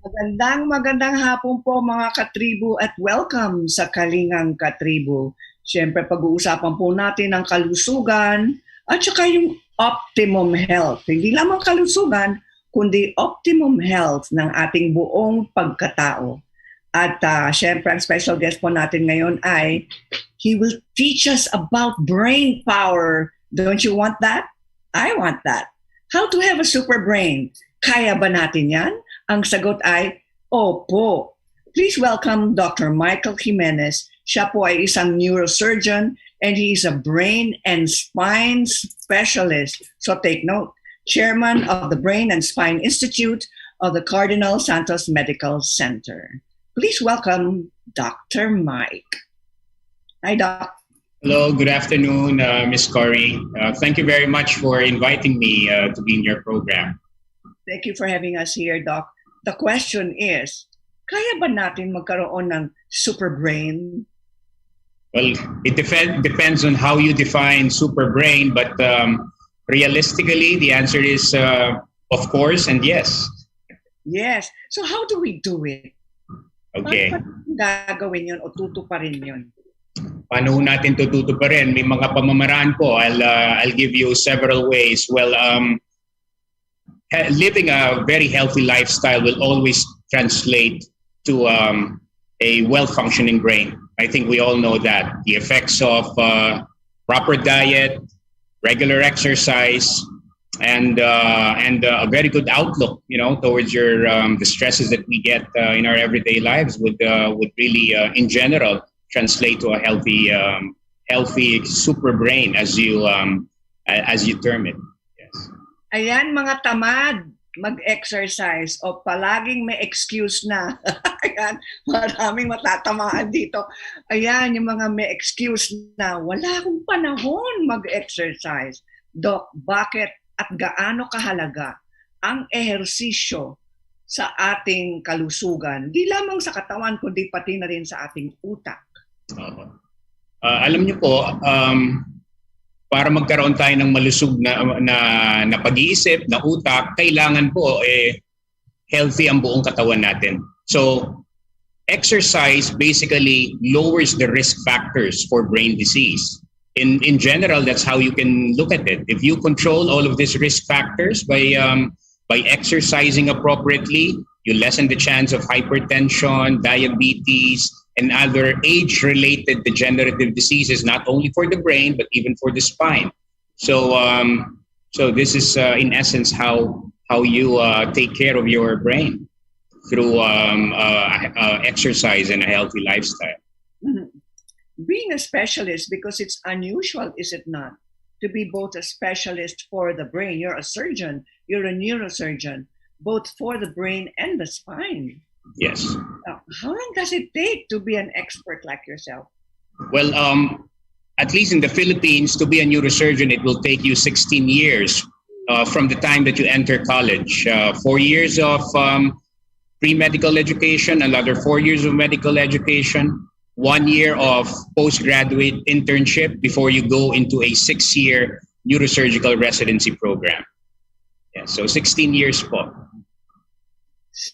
Magandang hapon po mga katribu at welcome sa Kalingang KaTribu. Siyempre pag-uusapan po natin ang kalusugan at saka yung optimum health. Hindi lamang kalusugan, kundi optimum health ng ating buong pagkatao. At siyempre ang special guest po natin ngayon ay he will teach us about brain power. Don't you want that? I want that. How to have a super brain. Kaya ba natin yan? Ang sagot ay, opo. Please welcome Dr. Michael Gimenez. Siya po ay isang neurosurgeon and he is a brain and spine specialist. So take note, chairman of the Brain and Spine Institute of the Cardinal Santos Medical Center. Please welcome Dr. Mike. Hi, Doc. Hello, good afternoon, Ms. Cory. Thank you very much for inviting me to be in your program. Thank you for having us here, Doc. The question is, kaya ba natin magkaroon ng super brain? Well, it depends on how you define super brain, but realistically, the answer is of course and yes. Yes. So how do we do it? Okay. Paano gagawin yun o tutuparin yun? Paano natin tutuparin? May mga pamamaraan po. I'll give you several ways. Well, living a very healthy lifestyle will always translate to a well-functioning brain. I think we all know that. The effects of proper diet, regular exercise, and a very good outlook, towards the stresses that we get in our everyday lives would really, in general, translate to a healthy super brain, as you term it. Ayan, mga tamad mag-exercise o palaging may excuse na. Ayan, maraming matatamaan dito. Ayan, yung mga may excuse na wala akong panahon mag-exercise. Doc, bakit at gaano kahalaga ang ehersisyo sa ating kalusugan? Di lamang sa katawan, kundi pati na rin sa ating utak. Alam niyo po, para magkaroon tayo ng malusog na pag-iisip, na utak, kailangan po healthy ang buong katawan natin. So, exercise basically lowers the risk factors for brain disease. In general, that's how you can look at it. If you control all of these risk factors by exercising appropriately, you lessen the chance of hypertension, diabetes, and other age-related degenerative diseases, not only for the brain, but even for the spine. So this is, in essence, how you take care of your brain through exercise and a healthy lifestyle. Mm-hmm. Being a specialist, because it's unusual, is it not, to be both a specialist for the brain. You're a surgeon, you're a neurosurgeon, both for the brain and the spine. Yes. How long does it take to be an expert like yourself? Well, at least in the Philippines, to be a neurosurgeon, it will take you 16 years from the time that you enter college. 4 years of pre-medical education, another 4 years of medical education, 1 year of postgraduate internship before you go into a 6-year neurosurgical residency program. Yeah, so 16 years po.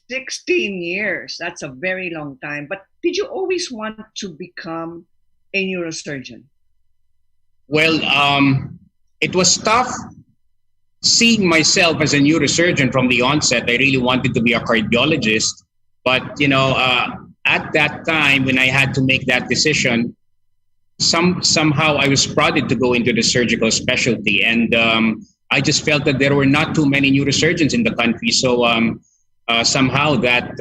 16 years, that's a very long time. But did you always want to become a neurosurgeon? Well, it was tough seeing myself as a neurosurgeon from the onset. I really wanted to be a cardiologist. But, at that time when I had to make that decision, somehow I was prodded to go into the surgical specialty. And I just felt that there were not too many neurosurgeons in the country. So somehow that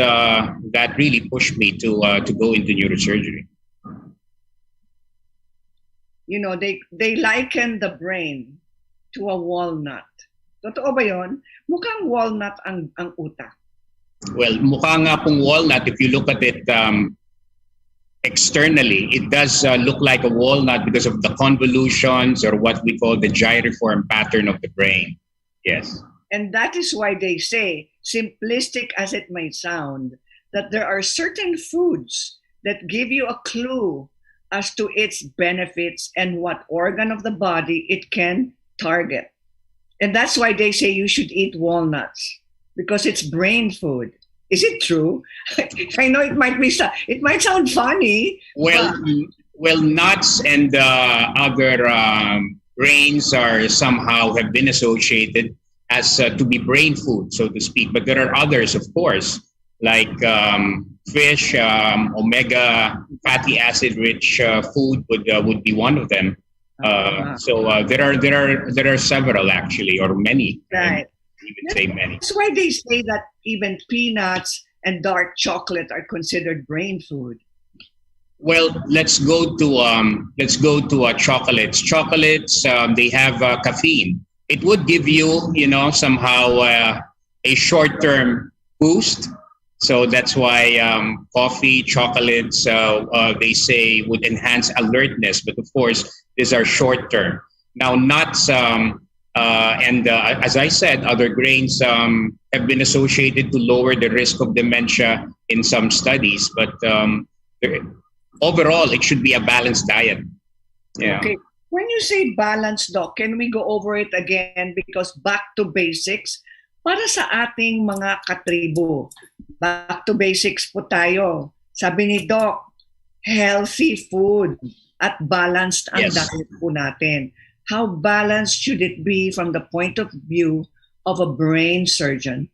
really pushed me to go into neurosurgery. They liken the brain to a walnut. Totoo ba yun? Mukhang walnut ang utak. Well, mukha nga pong walnut. If you look at it externally, it does look like a walnut because of the convolutions, or what we call the gyriform pattern of the brain. Yes. And that is why they say, simplistic as it may sound, that there are certain foods that give you a clue as to its benefits and what organ of the body it can target. And that's why they say you should eat walnuts, because it's brain food. Is it true? I know it might be. It might sound funny. Well, nuts and other grains are somehow have been associated as to be brain food, so to speak. But there are others, of course, like fish, omega fatty acid rich food would be one of them. So there are several actually, or many. Right. Even say many. That's why they say that even peanuts and dark chocolate are considered brain food. Well, let's go to chocolates. Chocolates, they have caffeine. It would give you, somehow a short-term boost. So that's why coffee, chocolates, they say would enhance alertness. But of course, these are short-term. Now, nuts and as I said, other grains have been associated to lower the risk of dementia in some studies. But overall, it should be a balanced diet. Yeah. Okay. When you say balanced, Doc, can we go over it again? Because back to basics, para sa ating mga katribu, back to basics po tayo. Sabi ni Doc, healthy food at balanced ang Yes. diet po natin. How balanced should it be from the point of view of a brain surgeon,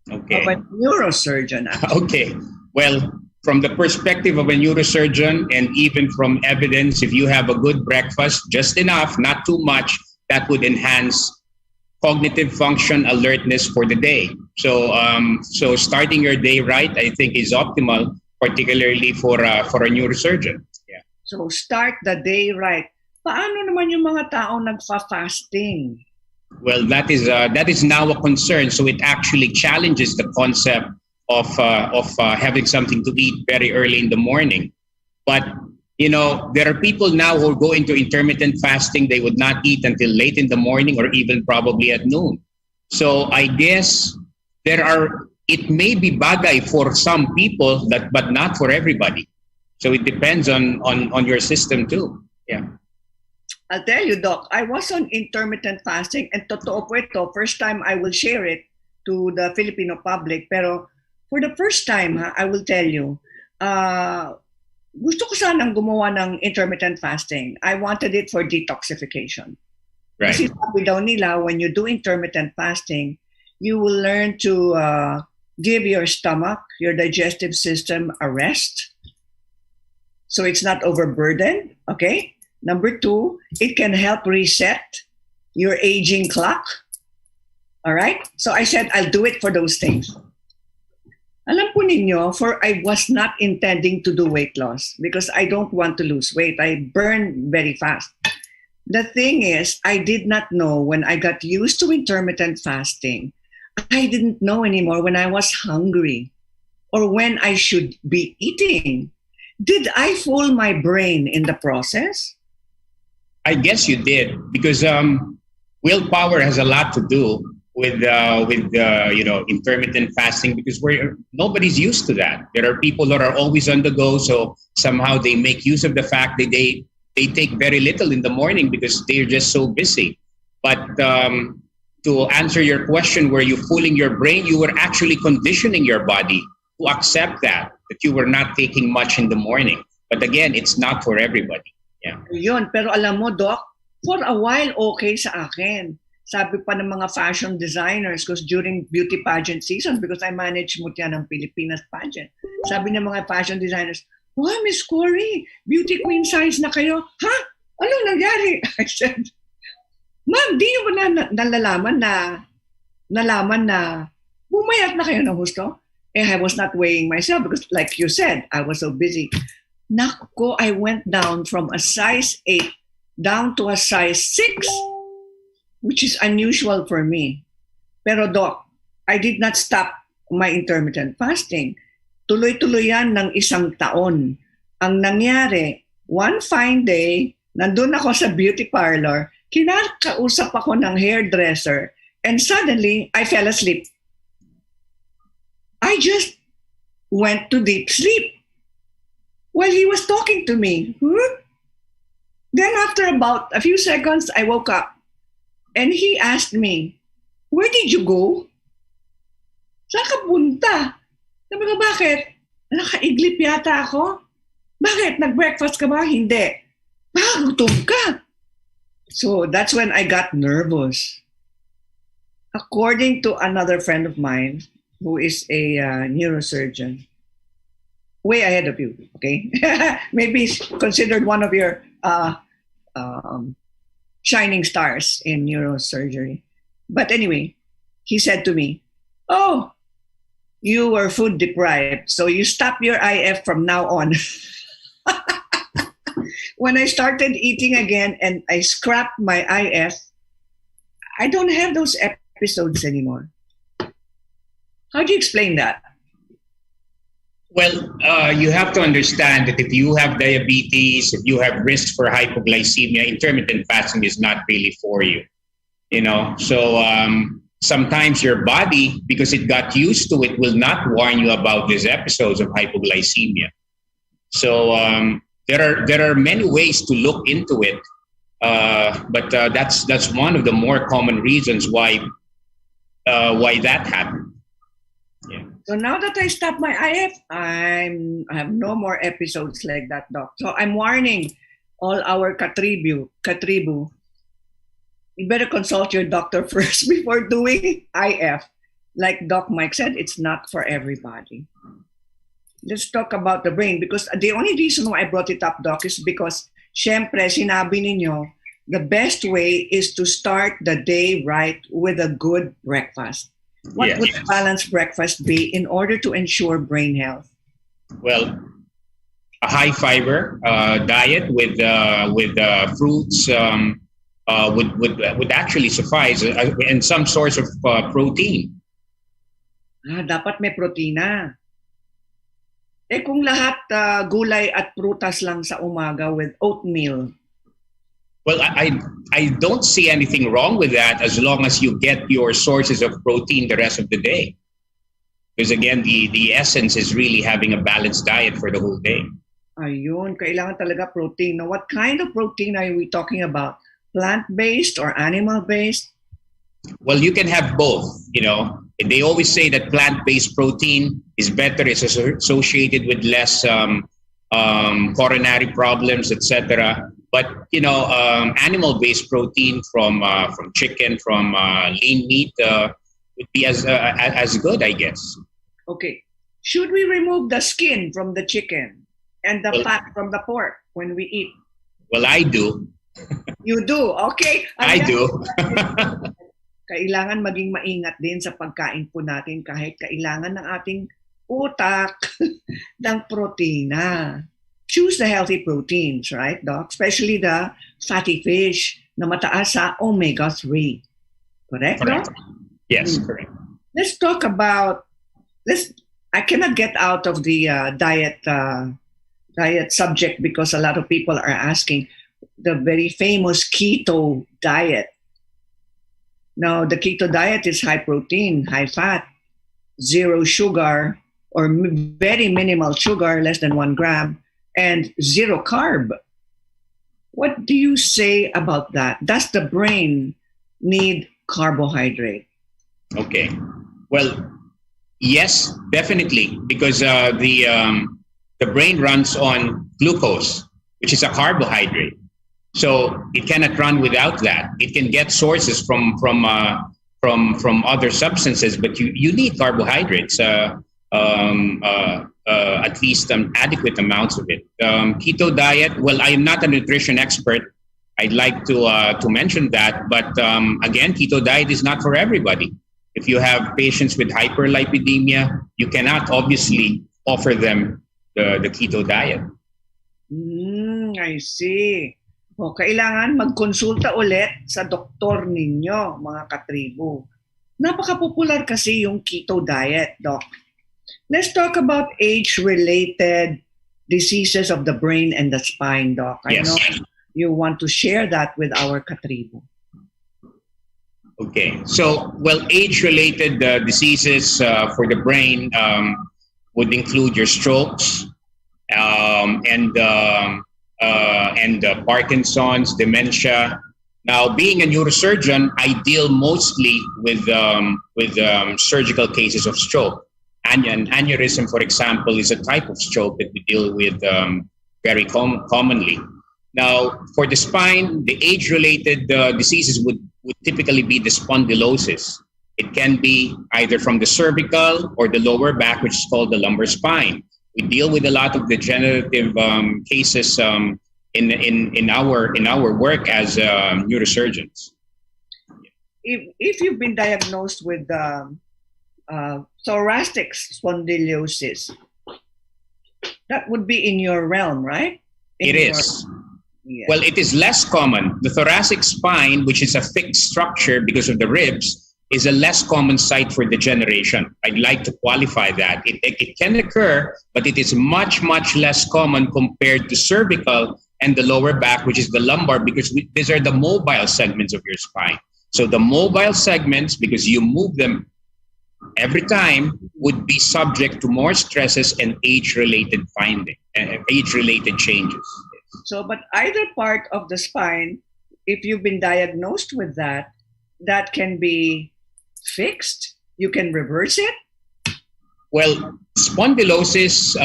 Okay. of a neurosurgeon? Okay. Well, from the perspective of a neurosurgeon and even from evidence, if you have a good breakfast, just enough, not too much, that would enhance cognitive function, alertness for the day. So, so starting your day right, I think, is optimal, particularly for a neurosurgeon. Yeah. So start the day right. Paano naman yung mga taong nagfa-fasting? Well, that is now a concern. So it actually challenges the concept of having something to eat very early in the morning. But there are people now who go into intermittent fasting. They would not eat until late in the morning or even probably at noon. So I guess it may be bagay for some people, but not for everybody. So it depends on your system too. Yeah. I'll tell you, Doc, I was on intermittent fasting and totoo po ito, first time I will share it to the Filipino public. Pero for the first time, I will tell you, gusto ko sanang gumawa ng intermittent fasting. I wanted it for detoxification. Right. Kasi sabi daw nila, when you do intermittent fasting, you will learn to give your stomach, your digestive system a rest. So it's not overburdened, okay? Number 2, it can help reset your aging clock. All right? So I said, I'll do it for those things. Alam po ninyo, I was not intending to do weight loss because I don't want to lose weight. I burn very fast. The thing is, I did not know when I got used to intermittent fasting. I didn't know anymore when I was hungry or when I should be eating. Did I fool my brain in the process? I guess you did, because willpower has a lot to do with intermittent fasting, because nobody's used to that. There are people that are always on the go, so somehow they make use of the fact that they take very little in the morning because they're just so busy. But to answer your question, were you fooling your brain? You were actually conditioning your body to accept that you were not taking much in the morning. But again, it's not for everybody. Yeah. Yun, pero alam mo, Doc, for a while okay sa akin. Sabi pa ng mga fashion designers, because during beauty pageant season, because I manage Mutya ng Pilipinas pageant, sabi ng mga fashion designers, "Wow, Miss Cory, beauty queen size na kayo." Ha? Anong nangyari? I said, "Ma'am, di nyo ba nalaman na bumayat na kayo ng husto?" I was not weighing myself because, like you said, I was so busy. Nako, I went down from a size 8 down to a size 6, which is unusual for me. Pero Doc, I did not stop my intermittent fasting. Tuloy-tuloy yan ng 1 taon. Ang nangyari, one fine day, nandun ako sa beauty parlor, kinakausap ako ng hairdresser, and suddenly, I fell asleep. I just went to deep sleep while he was talking to me. Then after about a few seconds, I woke up and he asked me, "Where did you go? Saan ka punta?" Sabi ko, bakit? Nakaiglip yata ako. Bakit? Nag-breakfast ka ba? Hindi. Gutom ka. So that's when I got nervous. According to another friend of mine who is a neurosurgeon, way ahead of you, okay? Maybe considered one of your shining stars in neurosurgery. But anyway, he said to me, oh, you were food deprived, so you stop your IF from now on. When I started eating again and I scrapped my IF, I don't have those episodes anymore. How do you explain that? Well, you have to understand that if you have diabetes, if you have risk for hypoglycemia, intermittent fasting is not really for you. You know, so sometimes your body, because it got used to it, will not warn you about these episodes of hypoglycemia. So there are many ways to look into it, but that's one of the more common reasons why that happened. Yeah. So now that I stopped my IF, I have no more episodes like that, Doc. So I'm warning all our KaTribu, you better consult your doctor first before doing IF. Like Doc Mike said, it's not for everybody. Let's talk about the brain, because the only reason why I brought it up, Doc, is because syempre, sinabi ninyo, the best way is to start the day right with a good breakfast. What would a balanced breakfast be in order to ensure brain health? Well, a high fiber diet with fruits would actually suffice, and some source of protein. Dapat may protina. Eh kung lahat gulay at prutas lang sa umaga with oatmeal. Well, I don't see anything wrong with that as long as you get your sources of protein the rest of the day. Because again, the essence is really having a balanced diet for the whole day. Ayun, kailangan talaga protein. Now, what kind of protein are we talking about? Plant-based or animal-based? Well, you can have both, you know. They always say that plant-based protein is better. It's associated with less coronary problems, etc. But you know, animal-based protein from chicken, from lean meat would be as good, I guess. Okay. Should we remove the skin from the chicken and the fat from the pork when we eat? Well, I do. You do? Okay. I do. Kailangan maging maingat din sa pagkain po natin kahit kailangan ng ating utak ng protina. Choose the healthy proteins, right, Doc? Especially the fatty fish na mataas sa omega-3. Correct, Doc? Yes, correct. Let's talk about I cannot get out of the diet subject because a lot of people are asking the very famous keto diet. Now, the keto diet is high protein, high fat, zero sugar, or very minimal sugar, less than 1 gram, and zero carb. What do you say about that? Does the brain need carbohydrate? Okay. Well, yes, definitely, because the brain runs on glucose, which is a carbohydrate. So it cannot run without that. It can get sources from other substances, but you need carbohydrates, at least adequate amounts of it. Keto diet. Well, I am not a nutrition expert. I'd like to mention that, but again, keto diet is not for everybody. If you have patients with hyperlipidemia, you cannot obviously offer them the keto diet. I see. O, kailangan magkonsulta ulit sa doktor ninyo, mga katribu. Napaka-popular kasi yung keto diet, Doc. Let's talk about age-related diseases of the brain and the spine, Doc. I know you want to share that with our katribu. Okay. So, well, age-related diseases for the brain would include your strokes and Parkinson's, dementia. Now, being a neurosurgeon, I deal mostly with surgical cases of stroke. An aneurysm, for example, is a type of stroke that we deal with very commonly. Now, for the spine, the age-related diseases would typically be the spondylosis. It can be either from the cervical or the lower back, which is called the lumbar spine. We deal with a lot of degenerative cases in our work as neurosurgeons. If you've been diagnosed with thoracic spondylosis, that would be in your realm, right? It is. Yeah. Well, it is less common. The thoracic spine, which is a fixed structure because of the ribs, is a less common site for degeneration. I'd like to qualify that. It can occur, but it is much, much less common compared to cervical and the lower back, which is the lumbar, because these are the mobile segments of your spine. So the mobile segments, because you move them every time, would be subject to more stresses and age-related changes. So, but either part of the spine, if you've been diagnosed with that, that can be fixed? You can reverse it? Well, spondylosis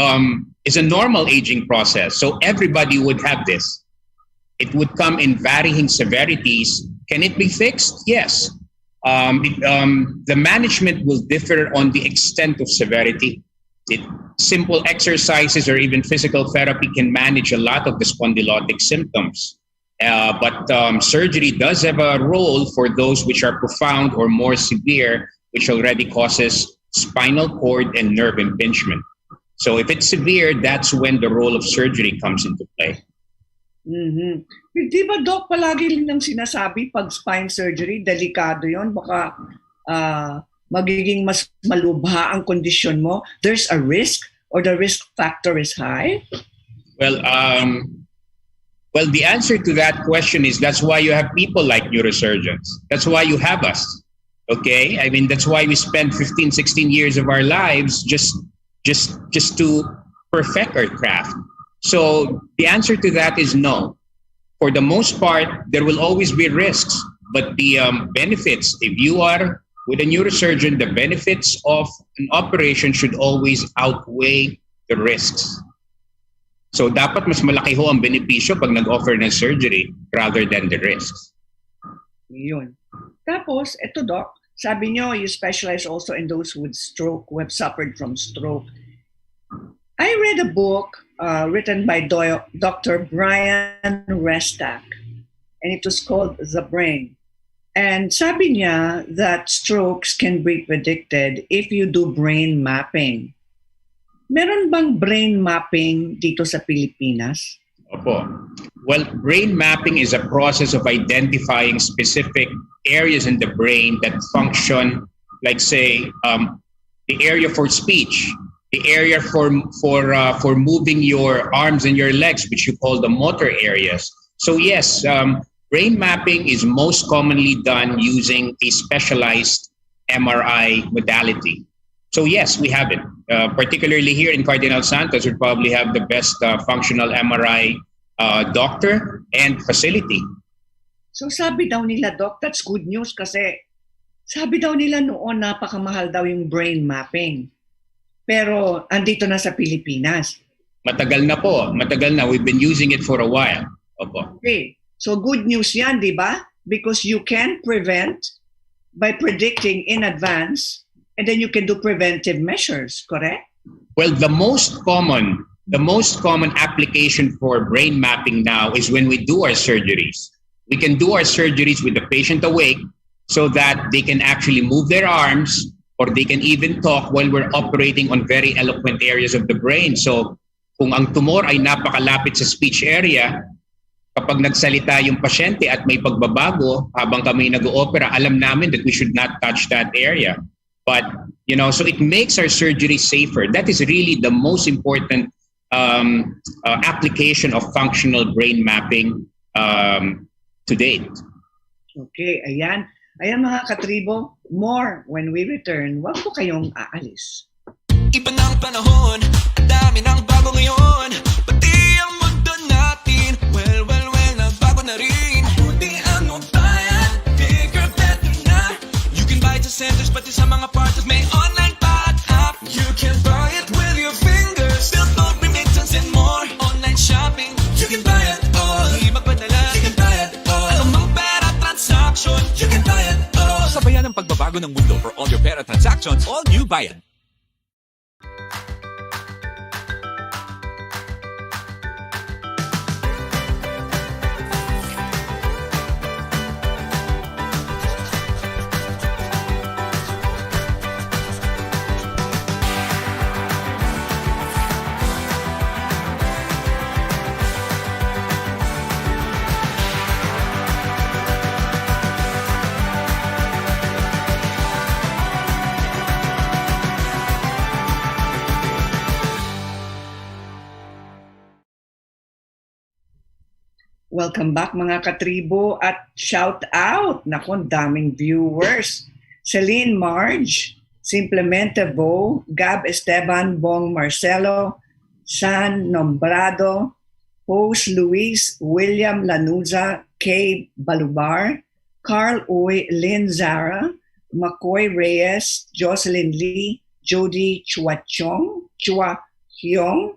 is a normal aging process. So everybody would have this. It would come in varying severities. Can it be fixed? Yes. The management will differ on the extent of severity. Simple exercises or even physical therapy can manage a lot of the spondylotic symptoms. But surgery does have a role for those which are profound or more severe, which already causes spinal cord and nerve impingement. So if it's severe, that's when the role of surgery comes into play. Mm-hmm. Di ba, Doc, palagi rin ang sinasabi pag spine surgery, delikado yon, baka magiging mas malubha ang kondisyon mo. There's a risk or the risk factor is high? Well, the answer to that question is that's why you have people like neurosurgeons. That's why you have us, okay? I mean, that's why we spend 15, 16 years of our lives just to perfect our craft. So the answer to that is no. For the most part, there will always be risks, but the benefits, if you are with a neurosurgeon, the benefits of an operation should always outweigh the risks. So dapat mas malaki ho ang benepisyo pag nag-offer ng surgery rather than the risks. Yun. Tapos, eto, Doc, sabi nyo, you specialize also in those with stroke, who have suffered from stroke. I read a book written by Dr. Brian Restak, and it was called The Brain. And sabi niya that strokes can be predicted if you do brain mapping. Meron bang brain mapping dito sa Pilipinas? Opo. Well, brain mapping is a process of identifying specific areas in the brain that function, like say, the area for speech, the area for moving your arms and your legs, which you call the motor areas. So yes, brain mapping is most commonly done using a specialized MRI modality. So yes, we have it. Particularly here in Cardinal Santos, we probably have the best functional MRI doctor and facility. So sabi daw nila, Doc, that's good news kasi sabi daw nila noon napakamahal daw yung brain mapping. Pero andito na sa Pilipinas. Matagal na po. Matagal na. We've been using it for a while. Opo. Okay. So good news yan, di ba? Because you can prevent by predicting in advance. And then you can do preventive measures, correct? Well, the most common application for brain mapping now is when we do our surgeries. We can do our surgeries with the patient awake so that they can actually move their arms or they can even talk while we're operating on very eloquent areas of the brain. So kung ang tumor ay napakalapit sa speech area, kapag nagsalita yung pasyente at may pagbabago habang kami nag-oopera, alam namin that we should not touch that area. But, so it makes our surgery safer. That is really the most important application of functional brain mapping to date. Okay, ayan. Ayan mga katribo, more when we return. Huwag po kayong aalis. Iba ng panahon, ang dami ng bago ngayon. Pati ang mundo natin, well, nagbago na rin. Buti ang bayan, bigger, better na. You can buy the centers, pati sa mga partners may online pa at app. You Bago ng mundo for all your pera transactions, all new Bayad. Welcome back mga katribo at shout out. Naku, daming viewers. Celine Marge, Simplemente Bo, Gab Esteban, Bong Marcelo, San Nombrado, Pose Luis, William Lanuza, Kay Balubar, Carl Uy, Lynn Zara, McCoy Reyes, Jocelyn Lee, Jody Chua Hyong,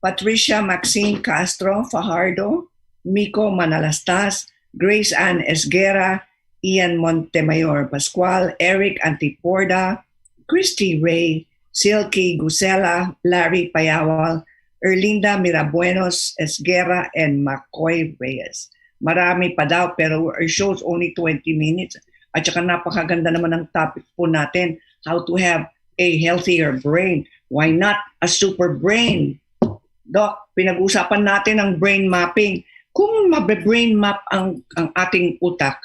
Patricia Maxine Castro Fajardo, Miko Manalastas, Grace Ann Esguera, Ian Montemayor Pascual, Eric Antiporda, Christy Ray, Silky Gusela, Larry Payawal, Erlinda Mirabuenos Esguera, and McCoy Reyes. Marami pa daw pero our show's only 20 minutes. At saka napakaganda naman ng topic po natin, how to have a healthier brain. Why not a super brain? Doc, pinag-usapan natin ang brain mapping. Kung mabe-brain map ang ating utak,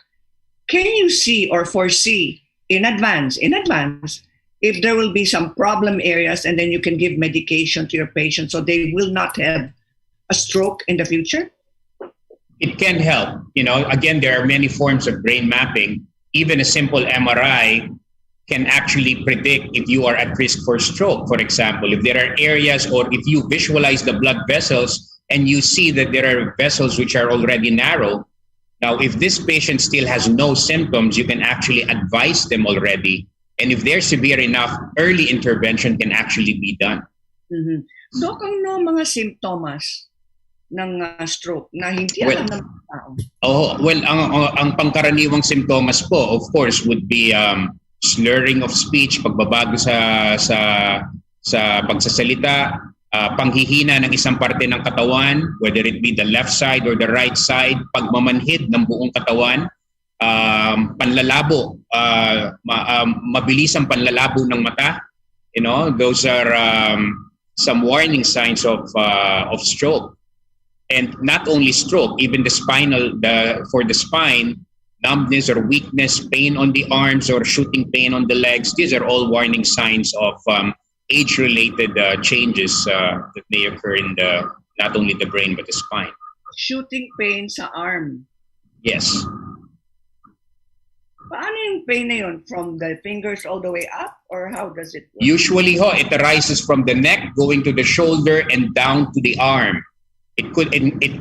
can you see or foresee in advance if there will be some problem areas and then you can give medication to your patient so they will not have a stroke in the future? It can help. You know, again, there are many forms of brain mapping. Even a simple MRI can actually predict if you are at risk for stroke. For example, if there are areas or if you visualize the blood vessels and you see that there are vessels which are already narrow. Now, if this patient still has no symptoms, you can actually advise them already. And if they're severe enough, early intervention can actually be done. Mm-hmm. So, ano mga simptomas ng stroke na hindi alam ng mga tao? Ang pangkaraniwang simptomas po, of course, would be slurring of speech, pagbabago sa pagsasalita, panghihina ng isang parte ng katawan, whether it be the left side or the right side, pagmamanhid ng buong katawan, panlalabo, mabilis ang panlalabo ng mata. You know, those are some warning signs of stroke. And not only stroke, even for the spine, numbness or weakness, pain on the arms or shooting pain on the legs, these are all warning signs of age-related changes that may occur in not only the brain but the spine. Shooting pain sa arm. Yes. Paano yung pain na yun? From the fingers all the way up? Or how does it work? Usually, it arises from the neck, going to the shoulder, and down to the arm. It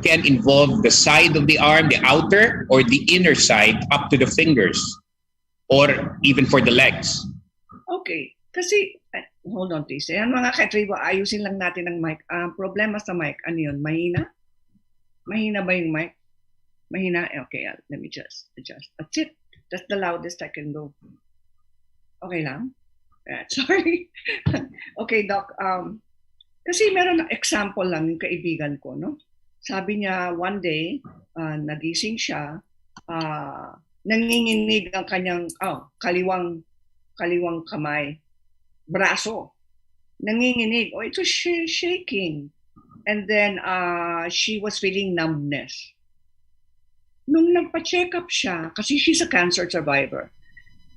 can involve the side of the arm, the outer, or the inner side, up to the fingers, or even for the legs. Okay. Kasi, hold on please. Ayan mga katribo, ayusin lang natin ang mic. Problema sa mic, ano yun? Mahina? Mahina ba yung mic? Mahina? Okay, let me just adjust. That's it. That's the loudest I can go. Okay lang? Sorry. Okay, Doc. Kasi meron na example lang yung kaibigan ko, no? Sabi niya, one day, nagising siya, nanginginig ang kanyang kaliwang kamay, braso. Nanginginig. It was shaking. And then, she was feeling numbness. Nung nagpa-check up siya, kasi she's a cancer survivor,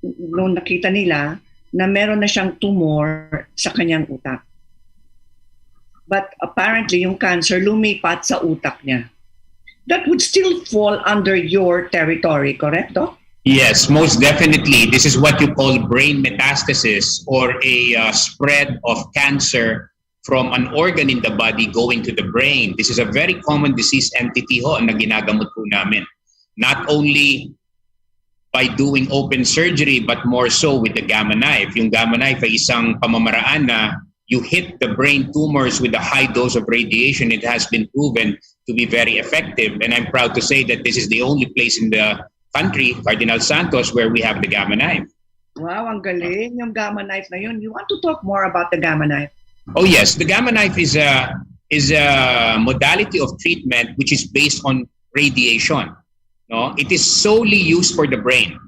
nung nakita nila na meron na siyang tumor sa kanyang utak. But apparently, yung cancer lumipat sa utak niya. That would still fall under your territory, correct, Doc? Yes, most definitely. This is what you call brain metastasis, or a spread of cancer from an organ in the body going to the brain. This is a very common disease entity na ginagamot po namin. Not only by doing open surgery, but more so with the gamma knife. Yung gamma knife ay isang pamamaraan na you hit the brain tumors with a high dose of radiation. It has been proven to be very effective. And I'm proud to say that this is the only place in the country, Cardinal Santos, where we have the gamma knife. Wow, ang galing. Yung gamma knife na yun. You want to talk more about the gamma knife? Oh yes, the gamma knife is a modality of treatment which is based on radiation. No, it is solely used for the brain,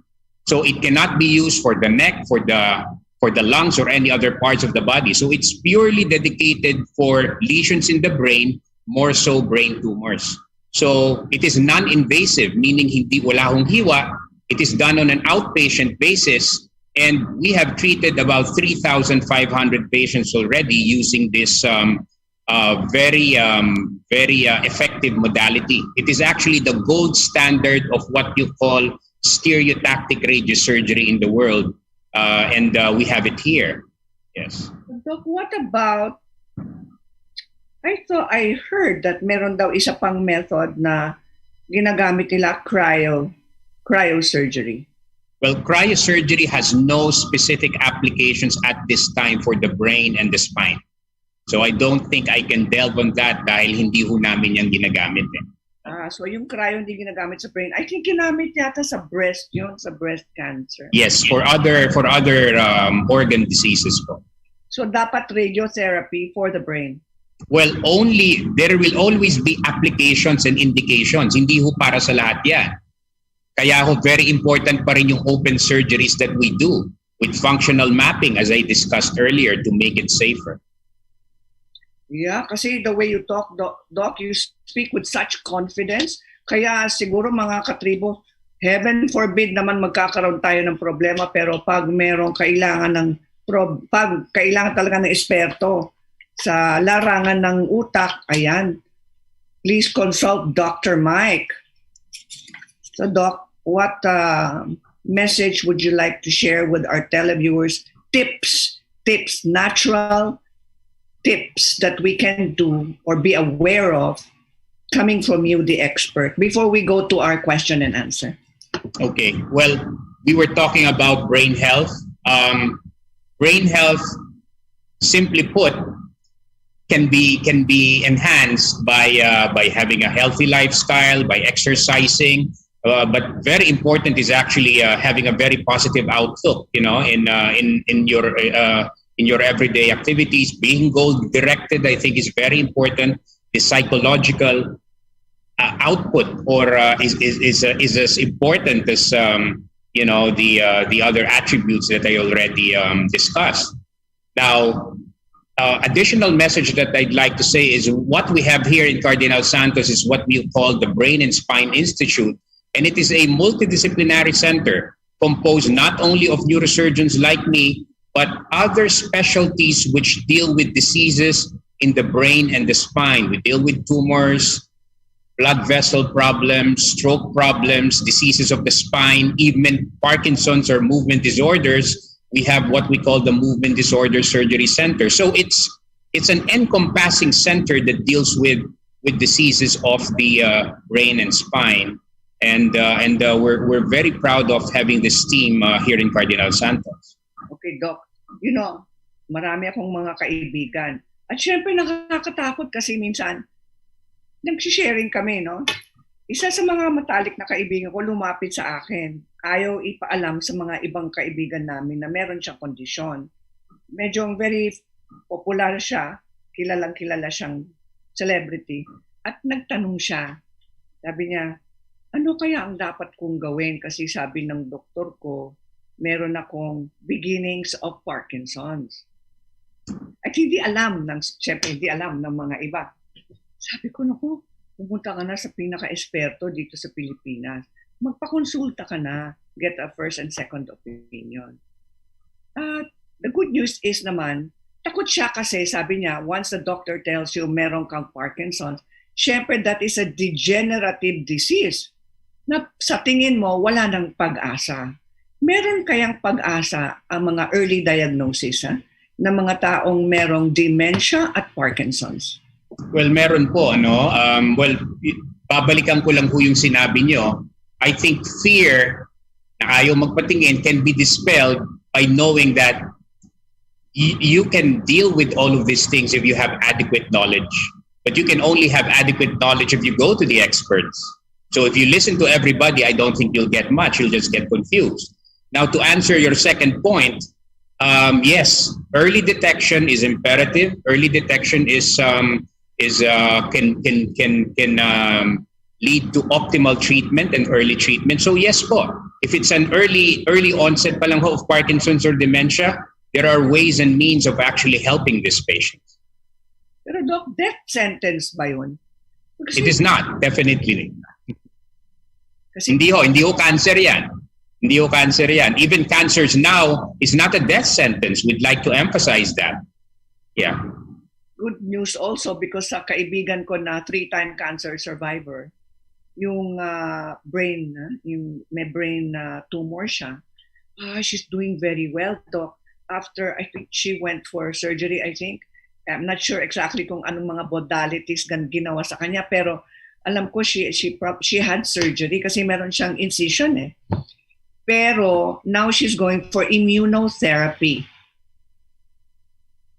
so it cannot be used for the neck, for the lungs, or any other parts of the body. So it's purely dedicated for lesions in the brain, more so brain tumors. So it is non-invasive, meaning hindi wala hong hiwa. It is done on an outpatient basis, and we have treated about 3,500 patients already using this very effective modality. It is actually the gold standard of what you call stereotactic radiosurgery in the world, and we have it here. Yes. Doc, what about, I heard that meron daw isa pang method na ginagamit nila cryosurgery. Well, cryosurgery has no specific applications at this time for the brain and the spine. So I don't think I can delve on that dahil hindi ho namin yung ginagamit. So yung cryo hindi ginagamit sa brain. I think ginamit yata sa breast yun, sa breast cancer. Yes, for other organ diseases po. So dapat radiotherapy for the brain. Well, there will always be applications and indications. Hindi ho para sa lahat yan. Kaya ho, very important pa rin yung open surgeries that we do with functional mapping, as I discussed earlier, to make it safer. Yeah, kasi the way you talk, Doc, you speak with such confidence. Kaya siguro mga katribo, heaven forbid naman magkakaroon tayo ng problema, pero pag merong kailangan talaga ng eksperto sa larangan ng utak, ayan, please consult Dr. Mike. So Doc, what message would you like to share with our televiewers? Tips, natural tips that we can do or be aware of coming from you, the expert, before we go to our question and answer. Okay, well, we were talking about brain health. Brain health, simply put, can be enhanced by having a healthy lifestyle, by exercising. But very important is actually having a very positive outlook, in your everyday activities. Being goal directed, I think, is very important. The psychological output, or is as important as the other attributes that I already discussed. Now, additional message that I'd like to say is what we have here in Cardinal Santos is what we call the Brain and Spine Institute. And it is a multidisciplinary center composed not only of neurosurgeons like me, but other specialties which deal with diseases in the brain and the spine. We deal with tumors, blood vessel problems, stroke problems, diseases of the spine, even Parkinson's or movement disorders. We have what we call the Movement Disorder Surgery Center. So it's an encompassing center that deals with diseases of the brain and spine. And we're very proud of having this team here in Cardinal Santos. Okay, Doc. Marami akong mga kaibigan. At syempre nakakatakot kasi minsan nag-sharing kami, no? Isa sa mga matalik na kaibigan ko lumapit sa akin. Ayaw ipaalam sa mga ibang kaibigan namin na meron siyang kondisyon. Medyo very popular siya. Kilala siyang celebrity. At nagtanong siya. Sabi niya, ano kaya ang dapat kong gawin? Kasi sabi ng doktor ko, meron akong beginnings of Parkinson's. At hindi alam ng mga iba. Sabi ko, naku, pumunta ka na sa pinaka-esperto dito sa Pilipinas. Magpakonsulta ka na, get a first and second opinion. The good news is naman, takot siya kasi sabi niya, once the doctor tells you meron kang Parkinson's, syempre that is a degenerative disease na sa tingin mo wala nang pag-asa. Meron kayang pag-asa ang mga early diagnosis na mga taong merong dementia at Parkinson's? Well, meron po, babalikan ko lang po yung sinabi nyo. I think fear na ayaw magpatingin can be dispelled by knowing that you can deal with all of these things if you have adequate knowledge. But you can only have adequate knowledge if you go to the experts. So if you listen to everybody, I don't think you'll get much. You'll just get confused. Now, to answer your second point, yes, early detection is imperative. Early detection can lead to optimal treatment and early treatment. So yes po, if it's an early onset pa lang ho of Parkinson's or dementia, there are ways and means of actually helping this patient. Pero Doc, death sentence ba yun? Kasi, It is not, definitely. kasi Hindi ho cancer yan. Hindi ho cancer yan. Even cancers now is not a death sentence. We'd like to emphasize that. Yeah. good news also because sa kaibigan ko na 3-time cancer survivor, yung may brain tumor siya. She's doing very well, Doc. After, I think she went for surgery, I think. I'm not sure exactly kung anong mga modalities ginawa sa kanya, pero alam ko she had surgery kasi meron siyang incision eh. Pero now she's going for immunotherapy.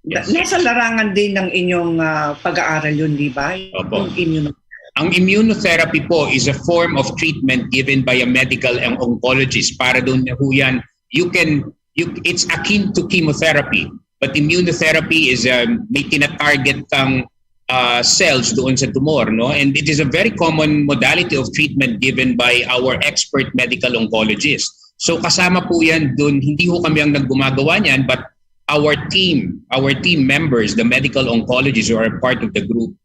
Yes. Nasa larangan din ng inyong pag-aaral yun, di ba? Opo. Yung Ang immunotherapy po is a form of treatment given by a medical and oncologist. Para doon na ho yan, it's akin to chemotherapy. But immunotherapy is may tina-target kang cells doon sa tumor, no? And it is a very common modality of treatment given by our expert medical oncologist. So kasama po yan doon, hindi ho kami ang naggumagawa niyan, but our team members, the medical oncologists who are part of the group,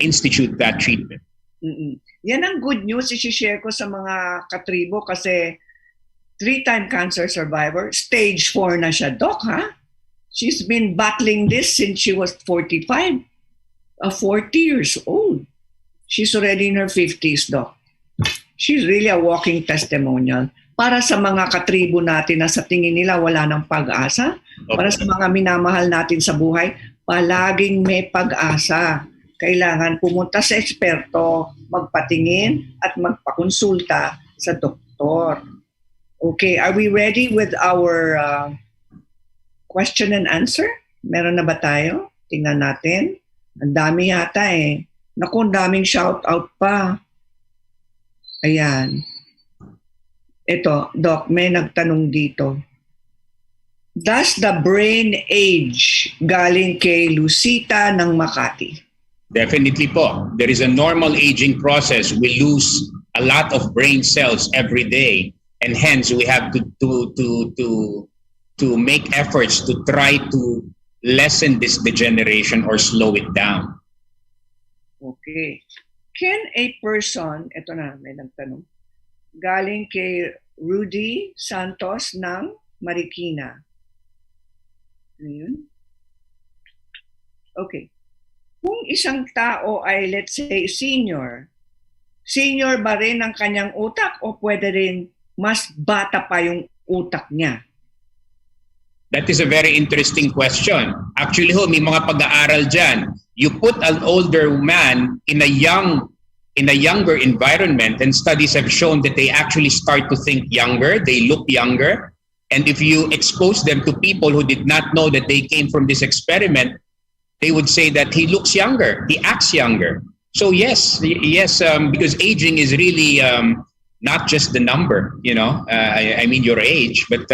institute that treatment. Mm-mm. Yan ang good news i-share ko sa mga katribo kasi 3-time cancer survivor, stage 4 na siya, Doc, ha? She's been battling this since she was 45, 40 years old. She's already in her 50s, Doc. She's really a walking testimonial. Para sa mga katribo natin na sa tingin nila wala ng pag-asa, para sa mga minamahal natin sa buhay, palaging may pag-asa. Kailangan pumunta sa eksperto, magpatingin at magpakonsulta sa doktor. Okay, are we ready with our question and answer? Meron na ba tayo? Tingnan natin. Ang dami yata eh. Naku, ang daming shout out pa. Ayan. Ito, Doc, may nagtanong dito. Does the brain age? Galing kay Lucita ng Makati. Definitely po. There is a normal aging process. We lose a lot of brain cells every day, and hence we have to make efforts to try to lessen this degeneration or slow it down. Okay. Can a person, ito na, may nagtanong, galing kay Rudy Santos ng Marikina. Ayun. Okay. Kung isang tao ay, let's say, senior ba rin ang kanyang utak o pwede rin mas bata pa yung utak niya? That is a very interesting question. Actually, may mga pag-aaral dyan. You put an older man in a younger environment, and studies have shown that they actually start to think younger, they look younger. And if you expose them to people who did not know that they came from this experiment, they would say that he looks younger, he acts younger. So yes, because aging is really not just the number, I mean your age, but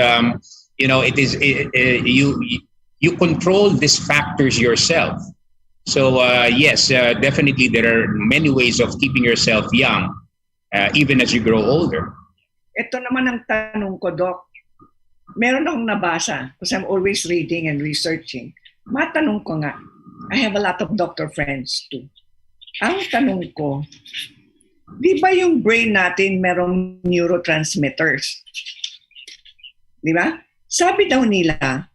it is you control these factors yourself. So yes, definitely there are many ways of keeping yourself young, even as you grow older. Ito naman ang tanong ko, Doc. Meron akong nabasa because I'm always reading and researching. Matanong ko nga, I have a lot of doctor friends too. Ang tanong ko, di ba yung brain natin merong neurotransmitters? Di ba? Sabi daw nila,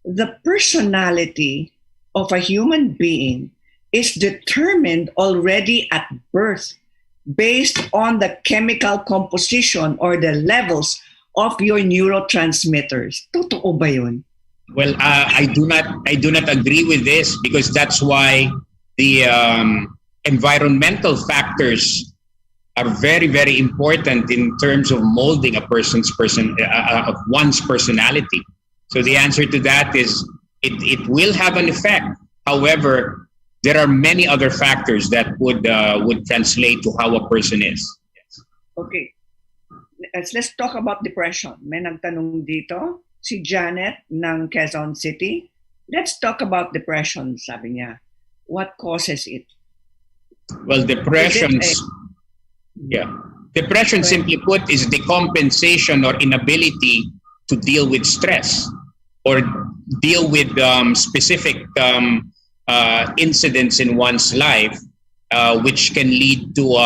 the personality of a human being is determined already at birth based on the chemical composition or the levels of your neurotransmitters. Totoo ba yun? Well, I do not agree with this because that's why the environmental factors are very, very important in terms of molding of one's personality. So the answer to that is it will have an effect. However, there are many other factors that would translate to how a person is. Okay. let's talk about depression. May nagtanong dito, si Janet ng Quezon City. Let's talk about depression, sabi niya. What causes it? Well, depression, simply put, is decompensation or inability to deal with stress or deal with specific incidents in one's life, which can lead to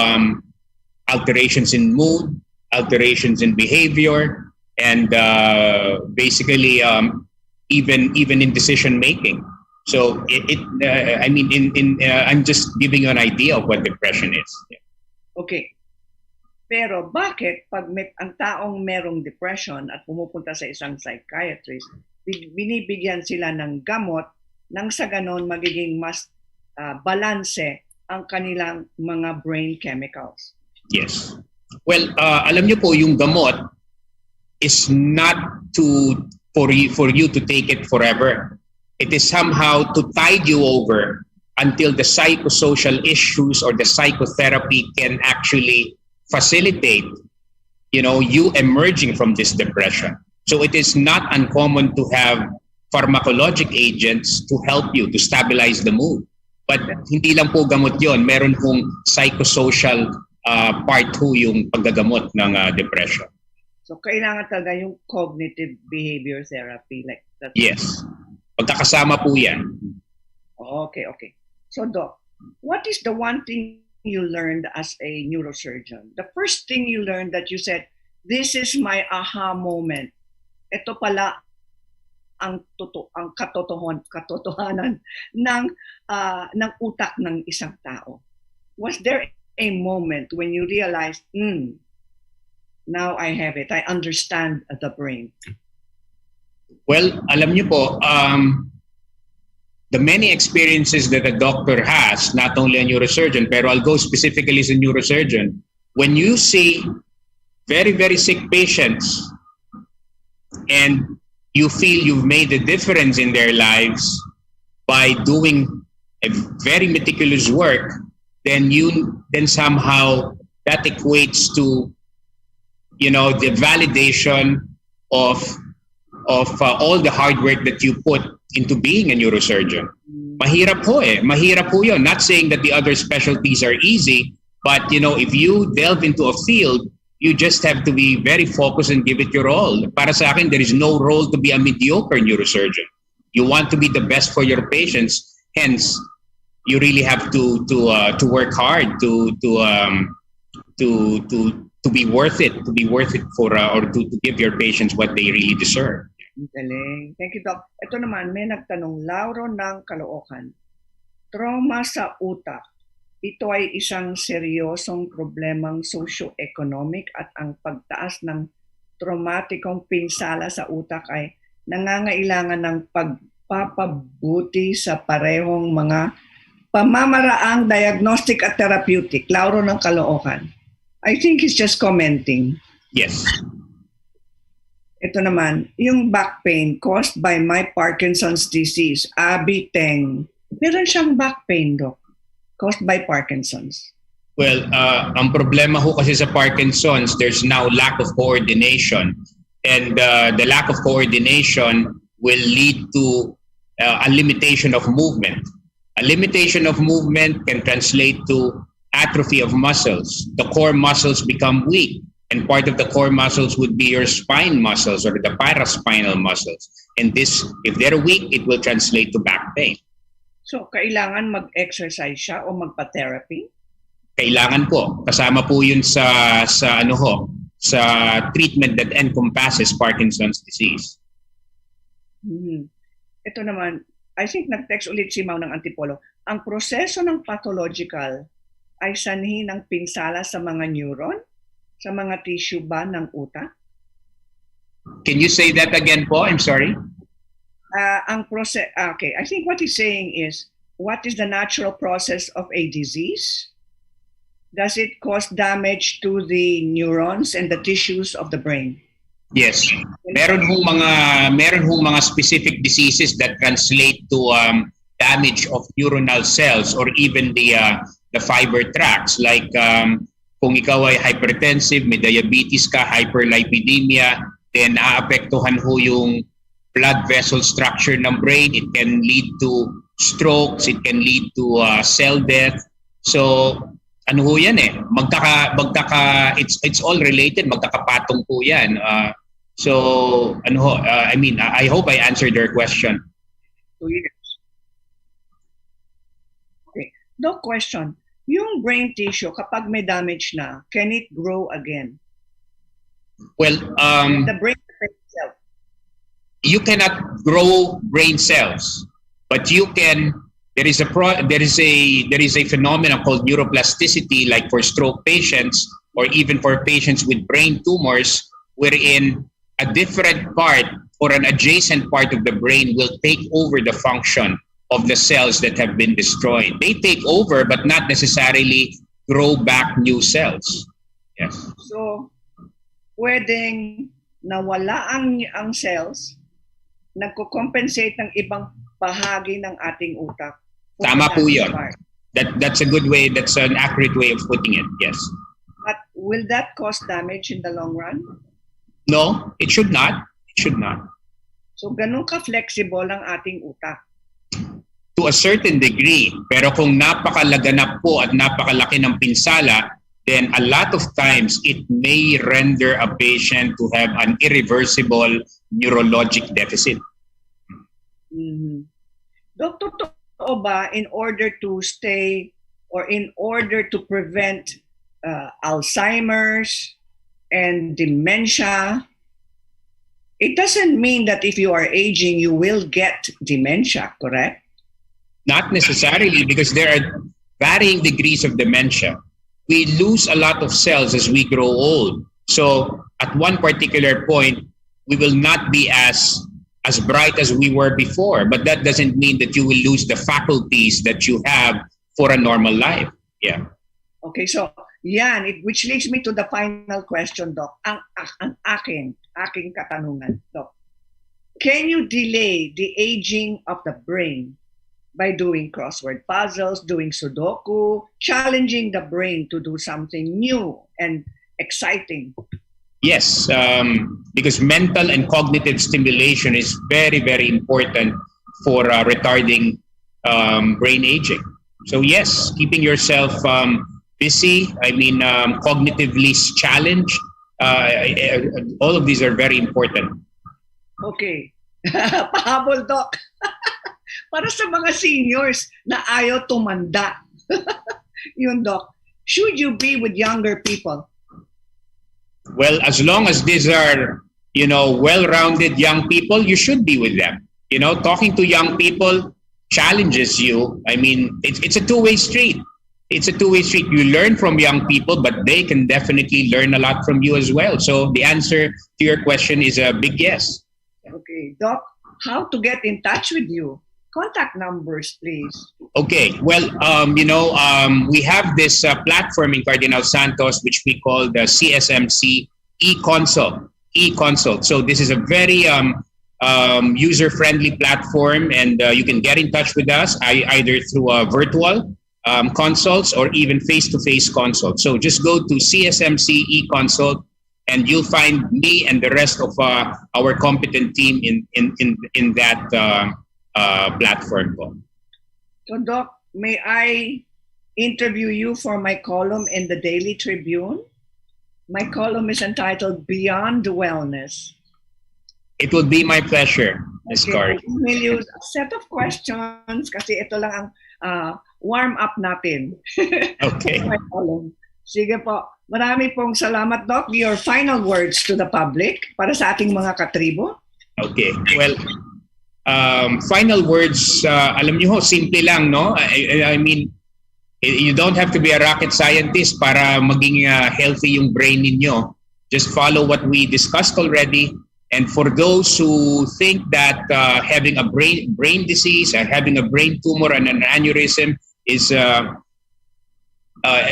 alterations in mood, alterations in behavior, and basically even in decision making. So I'm just giving you an idea of what depression is. Okay. Pero bakit pag ang taong merong depression at pumupunta sa isang psychiatrist, binibigyan sila ng gamot nang sa ganon magiging mas balanse ang kanilang mga brain chemicals? Yes. Well, alam niyo po, yung gamot is not for you to take it forever. It is somehow to tide you over until the psychosocial issues or the psychotherapy can actually facilitate, you emerging from this depression. So it is not uncommon to have pharmacologic agents to help you to stabilize the mood. But hindi lang po gamot yon, meron pong psychosocial part ho yung paggagamot ng depression. So kailangan talaga yung cognitive behavior therapy like that. Yes. Pagkakasama po yan. Okay. So Doc, what is the one thing you learned as a neurosurgeon? The first thing you learned that you said, this is my aha moment. Ito pala ang katotohanan ng utak ng isang tao. Was there a moment when you realized, now I have it. I understand the brain? Well, alam niyo po, the many experiences that a doctor has, not only a neurosurgeon, pero I'll go specifically as a neurosurgeon, when you see very, very sick patients and you feel you've made a difference in their lives by doing a very meticulous work, then somehow that equates to, the validation of all the hard work that you put into being a neurosurgeon. Mahirap po yun. Not saying that the other specialties are easy, but if you delve into a field, you just have to be very focused and give it your all. Para sa akin, there is no role to be a mediocre neurosurgeon. You want to be the best for your patients. Hence, you really have to work hard to be worth it, for or to give your patients what they really deserve. Galing. Thank you, Doc. Ito naman, may nagtanong, Lauro ng Caloocan. Trauma sa utak. Ito ay isang seryosong problemang socio-economic at ang pagtaas ng traumatikong pinsala sa utak ay nangangailangan ng pagpapabuti sa parehong mga pamamaraang diagnostic at therapeutic. Lauro ng Caloocan. I think he's just commenting. Yes. Ito naman, yung back pain caused by my Parkinson's disease, Abby Teng. Meron siyang back pain, Doc, caused by Parkinson's. Well, ang problema ho kasi sa Parkinson's, there's now lack of coordination. And the lack of coordination will lead to a limitation of movement. A limitation of movement can translate to atrophy of muscles. The core muscles become weak. And part of the core muscles would be your spine muscles or the paraspinal muscles. And this, if they're weak, it will translate to back pain. So, kailangan mag-exercise siya o magpa-therapy? Kailangan po. Kasama po yun sa treatment that encompasses Parkinson's disease. Ito naman, I think nag-text ulit si Mau ng Antipolo. Ang proseso ng pathological ay sanhi ng pinsala sa mga neuron? Sa mga tissue ba ng utak? Can you say that again po? I'm sorry. Okay, I think what he's saying is, what is the natural process of a disease? Does it cause damage to the neurons and the tissues of the brain? Yes. Meron hong mga specific diseases that translate to damage of neuronal cells or even the fiber tracts, like kung ikaw ay hypertensive, may diabetes ka, hyperlipidemia, then aapektuhan ho yung blood vessel structure ng brain. It can lead to strokes, it can lead to cell death. So ano ho yan eh, it's all related, magkakapatong po yan. So ano ho, I hope I answered your question. 2 years. Okay. Doc, question. Yung brain tissue, kapag may damage na, can it grow again? Well, The brain itself. you cannot grow brain cells, but you can. There is a phenomenon called neuroplasticity, like for stroke patients or even for patients with brain tumors, wherein a different part or an adjacent part of the brain will take over the function of the cells that have been destroyed. They take over, but not necessarily grow back new cells. Yes. So, pwedeng nawala ang cells, nagko-compensate ng ibang bahagi ng ating utak. Tama po yun. That's a good way, that's an accurate way of putting it, yes. But will that cause damage in the long run? No, it should not. It should not. So, ganun ka-flexible ang ating utak. To a certain degree, pero kung napakalaganap po at napakalaki ng pinsala, then a lot of times it may render a patient to have an irreversible neurologic deficit. Mm-hmm. Doctor, totoo ba in order to stay or in order to prevent Alzheimer's and dementia, it doesn't mean that if you are aging, you will get dementia, correct? Not necessarily, because there are varying degrees of dementia. We lose a lot of cells as we grow old. So at one particular point, we will not be as bright as we were before. But that doesn't mean that you will lose the faculties that you have for a normal life. Yeah. Okay, so yan, which leads me to the final question, Doc. Ang aking katanungan, Doc. Can you delay the aging of the brain by doing crossword puzzles, doing Sudoku, challenging the brain to do something new and exciting? Yes, because mental and cognitive stimulation is very, very important for retarding brain aging. So yes, keeping yourself busy, cognitively challenged, all of these are very important. Okay. Pahabol, Doc. Para sa mga seniors na ayaw tumanda. Yun, Doc. Should you be with younger people? Well, as long as these are, well-rounded young people, you should be with them. Talking to young people challenges you. It's a two-way street. It's a two-way street. You learn from young people, but they can definitely learn a lot from you as well. So the answer to your question is a big yes. Okay. Doc, how to get in touch with you? Contact numbers, please. Okay. Well, we have this platform in Cardinal Santos, which we call the CSMC e-consult. So this is a very user-friendly platform, and you can get in touch with us either through virtual consults or even face-to-face consults. So just go to CSMC e-consult, and you'll find me and the rest of our competent team in that platform po. So, Doc, may I interview you for my column in the Daily Tribune? My column is entitled Beyond Wellness. It would be my pleasure, Ms. Cory. I will use a set of questions kasi ito lang ang warm-up natin. Okay. My column. Sige po. Marami pong salamat, Doc. Your final words to the public para sa ating mga katribo. Okay. Well, final words, alam niyo ho, simple lang, no? You don't have to be a rocket scientist para maging healthy yung brain ninyo. Just follow what we discussed already. And for those who think that having a brain disease, having a brain tumor and an aneurysm is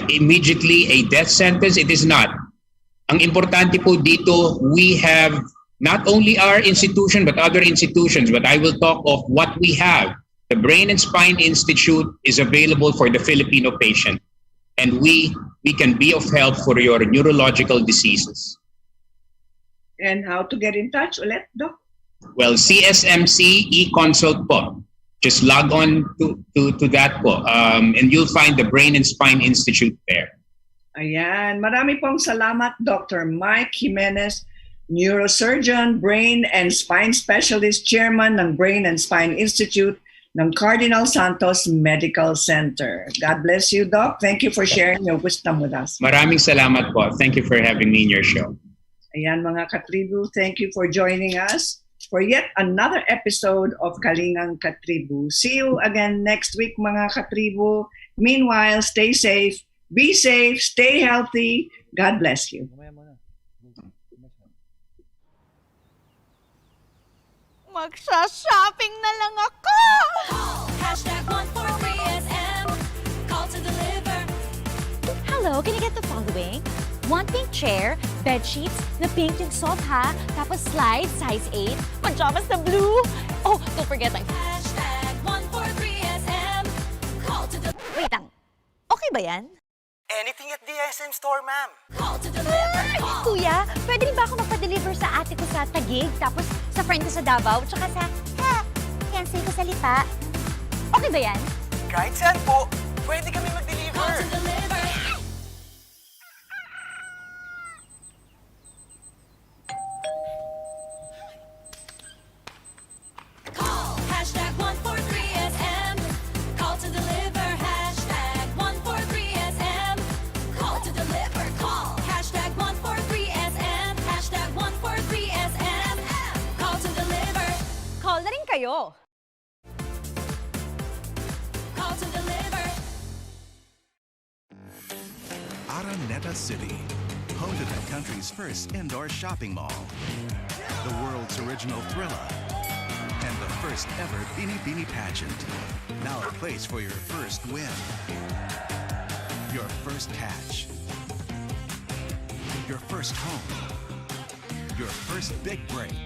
immediately a death sentence, it is not. Ang importante po dito, we have not only our institution but other institutions, but I will talk of what we have. The Brain and Spine Institute is available for the Filipino patient. and we can be of help for your neurological diseases. And how to get in touch ulit, Doc? Well, CSMC e-consult po. Just log on to that po. And you'll find the Brain and Spine Institute there. Ayan. Marami pong salamat, Dr. Mike Gimenez, neurosurgeon, brain and spine specialist, chairman ng Brain and Spine Institute ng Cardinal Santos Medical Center. God bless you, Doc. Thank you for sharing your wisdom with us. Maraming salamat po. Thank you for having me in your show. Ayan mga katribu, thank you for joining us for yet another episode of Kalingang KaTribu. See you again next week mga katribu. Meanwhile, stay safe, be safe, stay healthy. God bless you. Magsha-shopping na lang ako! Hashtag 143SM. Call to deliver. Hello, can I get the following? One pink chair, bed sheets, na pink yung sofa, tapos slide, size 8, pajamas na blue. Oh, don't forget like... Hashtag 143SM. Call to deliver. Wait lang, okay ba yan? Anything at the SM store, ma'am. Call to deliver. Call. Kuya, pwede rin ba ako magpa-deliver sa ate ko sa Taguig, tapos sa friend ko sa Davao, tsaka sa... Fiancé ko sa Lipa? Okay ba yan? Kahit saan po, pwede kami mag-deliver. Call to deliver. Call. Hashtag 143SM. Call to deliver. Hashtag 143SM. Call to deliver. Call. Hashtag 143SM. Hashtag 143SM. Call to deliver. Call na rin kayo. Call to deliver. Araneta City, home to the country's first indoor shopping mall, the world's original Thrilla, and the first ever Bini Bini pageant. Now a place for your first win, your first catch, your first home, your first big break,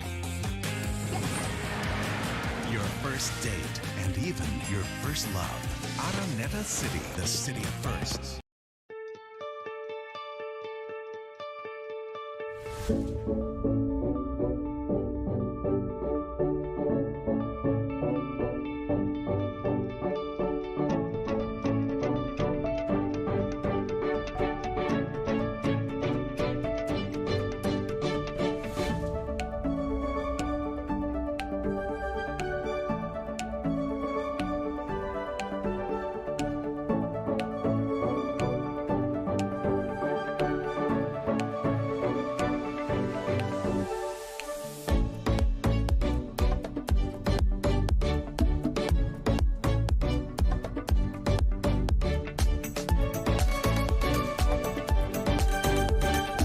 your first date, and even your first love. Araneta City, the city of firsts.